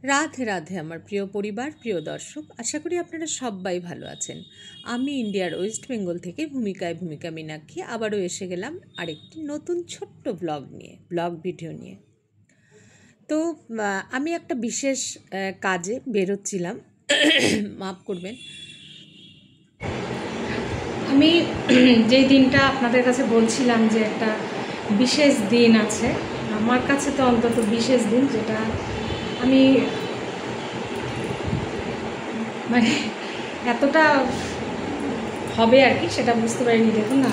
রাধে রাধে আমার প্রিয় পরিবার, প্রিয় দর্শক, আশা করি আপনারা সবাই ভালো আছেন। আমি ইন্ডিয়ার ওয়েস্ট বেঙ্গল থেকে ভূমিকা মীনাক্ষী আবারও এসে গেলাম আরেকটি নতুন ছোট্ট ব্লগ ভিডিও নিয়ে। তো আমি একটা বিশেষ কাজে বেরোচ্ছিলাম, মাফ করবেন। আমি যেই দিনটা আপনাদের কাছে বলছিলাম যে একটা বিশেষ দিন আছে, আমার কাছে তো অন্তত বিশেষ দিন, যেটা আমি মানে এতটা হবে আর কি সেটা বুঝতে পারিনি। দেখুন না,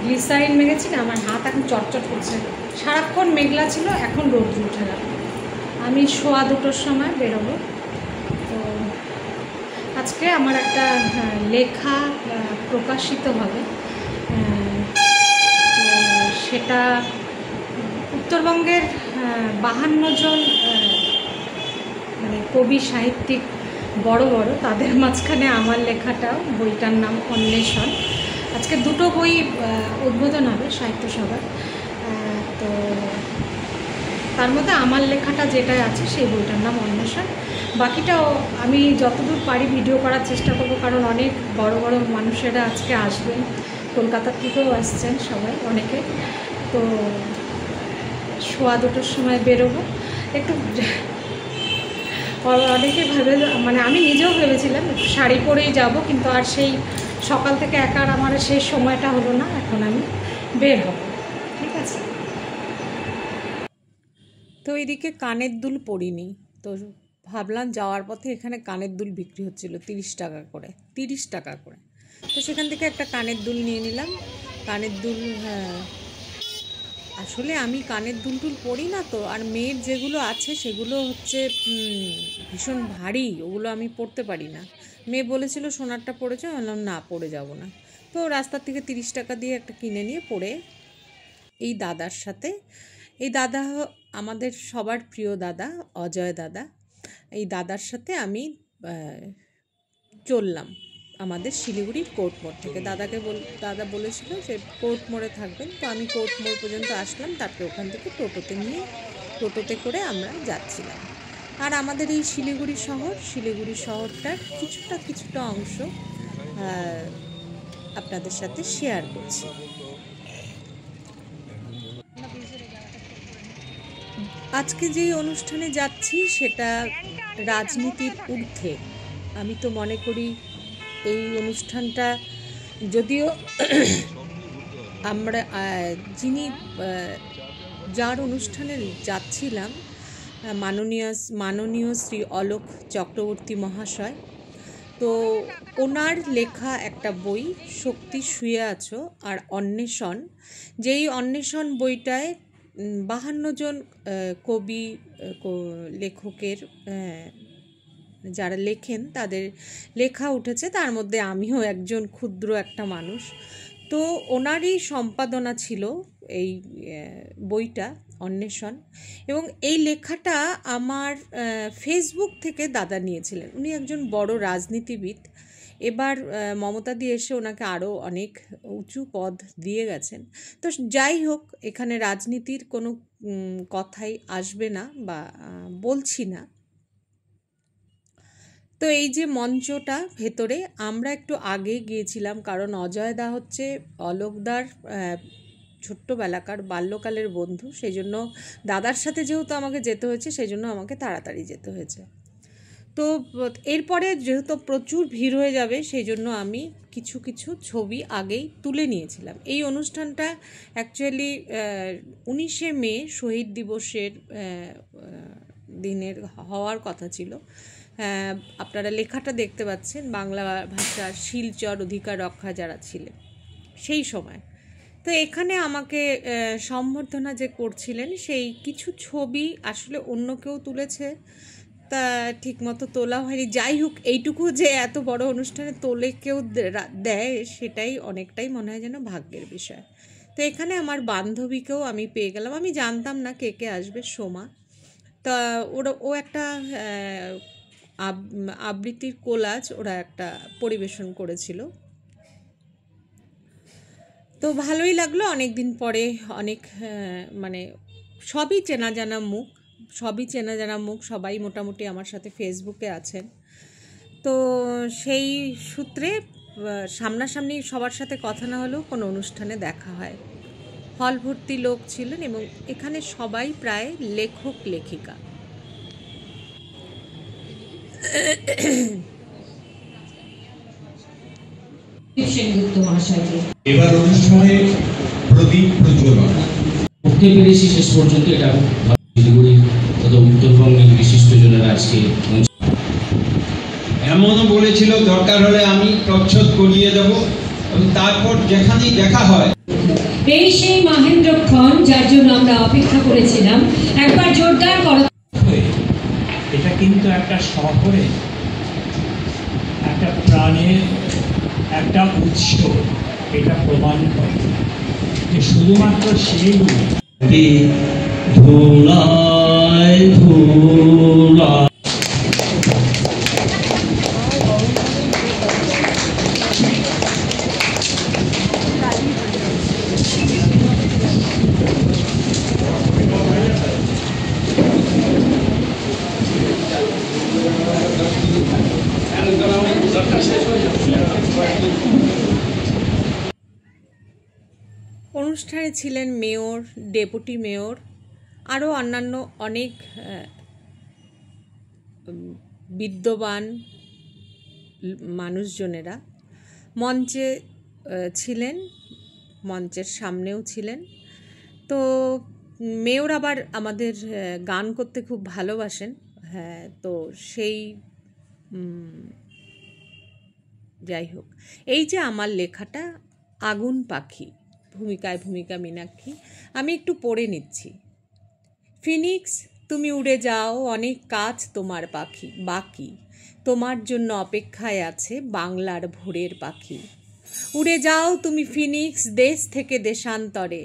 গ্লিসারিন মেখেছি না, আমার হাত এখন চটচট করছে। সারাক্ষণ মেঘলা ছিল, এখন রোদ্র উঠে গেল। আমি 2:15 সময় বেরোবো। তো আজকে আমার একটা লেখা প্রকাশিত হবে, সেটা উত্তরবঙ্গের 52 জন মানে কবি সাহিত্যিক বড় তাদের মাঝখানে আমার লেখাটাও, বইটার নাম অন্বেষণ। আজকে 2টো বই উদ্বোধন হবে সাহিত্য সভার। তো তার মধ্যে আমার লেখাটা যেটা আছে সেই বইটার নাম অন্বেষণ। বাকিটাও আমি যতদূর পারি ভিডিও করার চেষ্টা করব, কারণ অনেক বড় মানুষেরা আজকে আসবেন, কলকাতা থেকেও আসছেন সবাই, অনেকে। তো 2:15 সময় বেরোবো। একটু অনেকে ভাবে, মানে আমি নিজেও ভেবেছিলাম শাড়ি পরেই যাব, কিন্তু আর সেই সকাল থেকে একার আমার সেই সময়টা হলো না। এখন আমি বের হব, ঠিক আছে। তো এদিকে কানের দুল পরিনি, তো ভাবলাম যাওয়ার পথে এখানে কানের দুল বিক্রি হচ্ছিল 30 টাকা করে। তো সেখান থেকে একটা কানের দুল নিয়ে নিলাম। কানের দুল, হ্যাঁ, আসলে আমি কানের দুল পরি না তো, আর মেয়ের যেগুলো আছে সেগুলো হচ্ছে ভীষণ ভারী, ওগুলো আমি পরতে পারি না। মেয়ে বলেছিল সোনারটা পরেছে, বললাম না, পরে যাব না। তো রাস্তার থেকে 30 টাকা দিয়ে একটা কিনে নিয়ে পরে এই দাদার সাথে, এই দাদা আমাদের সবার প্রিয় দাদা, অজয় দাদা, এই দাদার সাথে আমি চললাম আমাদের শিলিগুড়ির কোর্ট মোড় থেকে। দাদা বলেছিল যে কোর্ট মোড়ে থাকবেন, তো আমি কোর্ট মোড় পর্যন্ত আসলাম, তারপরে ওখান থেকে টোটোতে করে আমরা যাচ্ছিলাম। আর আমাদের এই শিলিগুড়ি শহরটার কিছুটা অংশ আপনাদের সাথে শেয়ার করছি। আজকে যেই অনুষ্ঠানে যাচ্ছি সেটা রাজনীতির ঊর্ধ্বে। আমি তো মনে করি এই অনুষ্ঠানটা, যদিও আমরা যার অনুষ্ঠানে যাচ্ছিলাম, মাননীয় শ্রী অলোক চক্রবর্তী মহাশয়, তো ওনার লেখা একটা বই, শক্তি শুয়ে আছো আর অন্বেষণ, যেই অন্বেষণ বইটায় 52 জন কবি লেখকের যারা লেখেন তাদের লেখা উঠেছে, তার মধ্যে আমিও একজন ক্ষুদ্র একটা মানুষ। তো ওনারই সম্পাদনা ছিল এই বইটা অন্বেষণ, এবং এই লেখাটা আমার ফেসবুক থেকে দাদা নিয়েছিলেন। উনি একজন বড় রাজনীতিবিদ, এবার মমতাদি এসে ওনাকে আরও অনেক উঁচু পদ দিয়ে গেছেন। তো যাই হোক, এখানে রাজনীতির কোনো কথাই আসবে না বা বলছি না। তো এই যে মঞ্চটা ভেতরে, আমরা একটু আগে গিয়েছিলাম, কারণ অজয়দা হচ্ছে অলোকদার ছোট্টবেলাকার বাল্যকালের বন্ধু, সেই জন্য দাদার সাথে যেহেতু আমাকে যেতে হয়েছে, সেই জন্য আমাকে তাড়াতাড়ি যেতে হয়েছে। তো এরপরে যেহেতু প্রচুর ভিড় হয়ে যাবে, সেই জন্য আমি কিছু ছবি আগেই তুলে নিয়েছিলাম। এই অনুষ্ঠানটা অ্যাকচুয়ালি 19শে মে শহীদ দিবসের দিনের হওয়ার কথা ছিল। আপনারা লেখাটা দেখতে পাচ্ছেন, বাংলা ভাষার শিলচর অধিকার রক্ষা যারা ছিলেন সেই সময়। তো এখানে আমাকে সম্বর্ধনা যে করছিলেন, সেই কিছু ছবি আসলে অন্য কেউ তুলেছে, তা ঠিকমতো তোলা হয়নি। যাই হোক, এইটুকু যে এত বড় অনুষ্ঠানে তোলে কেউ দেয়, সেটাই অনেকটাই মনে হয় যেন ভাগ্যের বিষয়। তো এখানে আমার বান্ধবীকেও আমি পেয়ে গেলাম। আমি জানতাম না কে আসবে, সোমা। তা ও একটা আবৃত্তির কোলাজ ওরা একটা পরিবেশন করেছিল, তো ভালোই লাগলো। অনেক দিন পরে অনেক মানে সবই চেনা জানা মুখ, সবই চেনা জানা মুখ, সবাই মোটামুটি আমার সাথে ফেসবুকে আছেন। তো সেই সূত্রে সামনাসামনি সবার সাথে কথা না হলেও কোনো অনুষ্ঠানে দেখা হয়। হল ভর্তি লোক ছিলেন এবং এখানে সবাই প্রায় লেখক লেখিকা। এবার অনুষ্ঠানে প্রদীপ প্রজ্বলন উঠতে পেরেছি শেষ পর্যন্ত, এটা শিলিগুড়ি তথা উত্তরবঙ্গের বিশিষ্টজনেরা আজকে এমনও বলেছিল দরকার হলে আমি প্রচ্ছদ করিয়ে দেব এবং তারপর যেখানেই দেখা হয়। এই সেই মহেন্দ্রক্ষণ যার জন্য আমরা অপেক্ষা করেছিলাম। একবার জোরদার করো। এটা কিন্তু একটা শহরে একটা প্রাণের একটা উৎস, এটা প্রমাণ করে যে শুধুমাত্র সেগুলো ধুলায় ধুলা অনুষ্ঠানে ছিলেন মেয়র, ডেপুটি মেয়র, আরও অন্যান্য অনেক বিদ্যমান মানুষজনেরা মঞ্চে ছিলেন, মঞ্চের সামনেও ছিলেন। তো মেয়র আবার আমাদের গান করতে খুব ভালোবাসেন। হ্যাঁ, তো সেই যাই হোক, এই যে আমার লেখাটা আগুন পাখি, ভূমিকায় ভূমিকা মীনাক্ষী, আমি একটু পড়ে নিচ্ছি। ফিনিক্স তুমি উড়ে যাও, অনেক কাজ তোমার পাখি বাকি, তোমার জন্য অপেক্ষায় আছে বাংলার ভোরের পাখি। উড়ে যাও তুমি ফিনিক্স দেশ থেকে দেশান্তরে,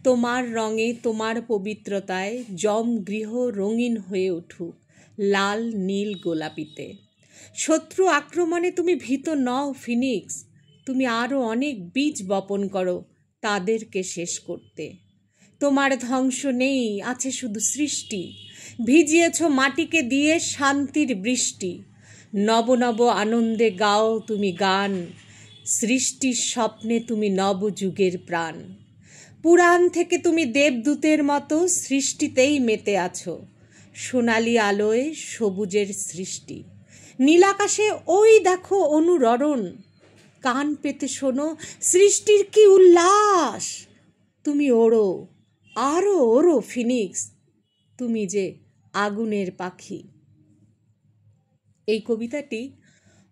তোমার রঙে তোমার পবিত্রতায় জম গৃহ রঙিন হয়ে উঠুক লাল নীল গোলাপিতে। শত্রু আক্রমণে তুমি ভীত নও ফিনিক্স, তুমি আরও অনেক বীজ বপন করো তাদেরকে শেষ করতে। তোমার ধ্বংস নেই, আছে শুধু সৃষ্টি, ভিজিয়েছ মাটিকে দিয়ে শান্তির বৃষ্টি। নব নব আনন্দে গাও তুমি গান, সৃষ্টির স্বপ্নে তুমি নবযুগের প্রাণ। পুরাণ থেকে তুমি দেবদূতের মতো সৃষ্টিতেই মেতে আছো, সোনালি আলোয় সবুজের সৃষ্টি। নীলাকাশে ওই দেখো অনুরণন, কান পেতে শোনো সৃষ্টির কি উল্লাস। তুমি ওড়ো আরও ওড়ো ফিনিক্স, তুমি যে আগুনের পাখি। এই কবিতাটি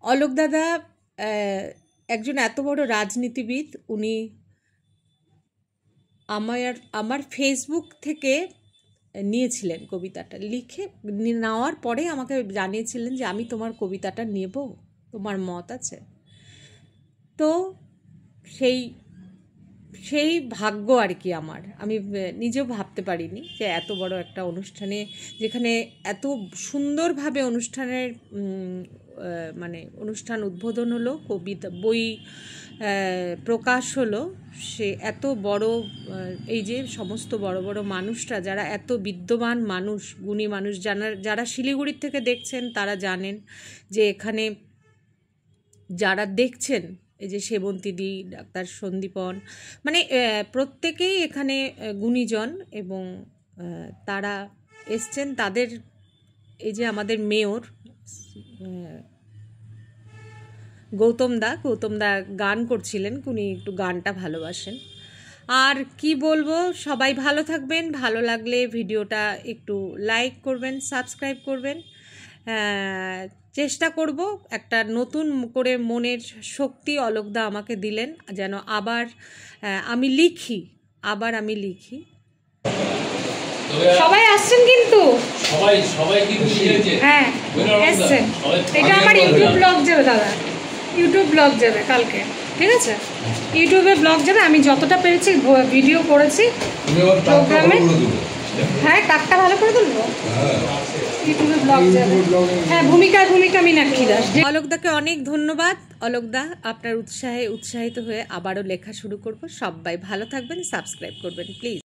অলোক দাদা একজন এত বড় রাজনীতিবিদ, উনি আমার ফেসবুক থেকে নিয়েছিলেন কবিতাটা, লিখে নেওয়ার পরে আমাকে জানিয়েছিলেন যে আমি তোমার কবিতাটা নেব, তোমার মত আছে। তো সেই ভাগ্য আর কি আমার, আমি নিজেও ভাবতে পারিনি যে এত বড় একটা অনুষ্ঠানে, যেখানে এত সুন্দরভাবে অনুষ্ঠানের মানে অনুষ্ঠান উদ্বোধন হলো, কবিতা বই প্রকাশ হলো, সে এত বড়, এই যে সমস্ত বড় বড় মানুষরা, যারা এত বিদ্যমান মানুষ, গুণী মানুষ, যারা শিলিগুড়ির থেকে দেখছেন তারা জানেন যে এখানে যারা দেখছেন, এই যে সেবন্তীদি, ডাক্তার সন্দীপন, মানে প্রত্যেকেই এখানে গুণীজন এবং তারা এসছেন। তাদের এই যে আমাদের মেয়র গৌতম দা গান করছিলেন, উনি একটু গানটা ভালোবাসেন। আর কি বলবো, সবাই ভালো থাকবেন, ভালো লাগলে ভিডিওটা একটু লাইক করবেন, সাবস্ক্রাইব করবেন। চেষ্টা করব একটা নতুন করে মনের শক্তি অলোকদা আমাকে দিলেন, যেন আবার আমি লিখি। সবাই আসছেন কিন্তু, হ্যাঁ এসছেন। এটা আমার ইউটিউব ব্লগ যাবে দাদা, ইউটিউব ব্লগ যাবে কালকে, ঠিক আছে? ইউটিউবে ব্লগ যাবে। আমি যতটা পেরেছি ভিডিও করেছি প্রোগ্রামে। হ্যাঁ, টাকটা ভালো করে তুলবো, ইউটিউবে ব্লগ যাবে। হ্যাঁ, ভূমিকা মীনাক্ষী দাস। অলোকদাকে অনেক ধন্যবাদ। অলোকদা, আপনার উৎসাহিত হয়ে আবারও লেখা শুরু করব। সবাই ভালো থাকবেন, সাবস্ক্রাইব করবেন প্লিজ।